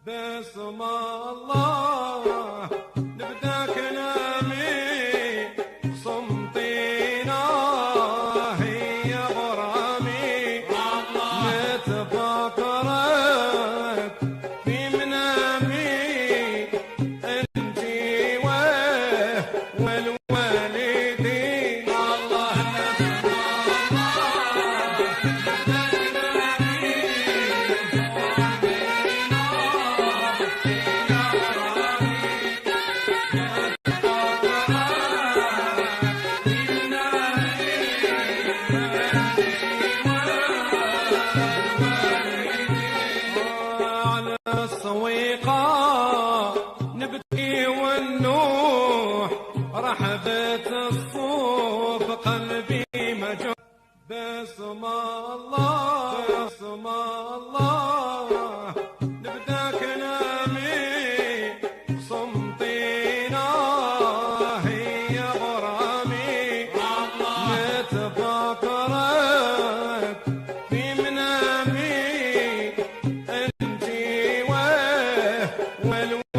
باسم الله نبدا كلامي صمتينا هي غرامي نتفكرك في منامي انتي والوالدين الله الصويقة نبكي ونوح رحبت الصوف قلبي مجروح باسم الله باسم الله نبدا كلامي صمتينا هي غرامي نتفكرك في منامي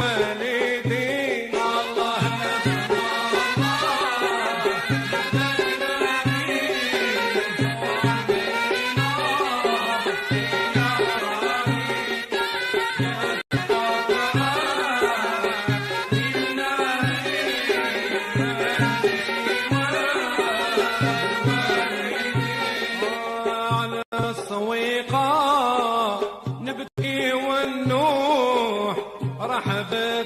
والوالدين الله على الصويقة نبكي ونوح رحبت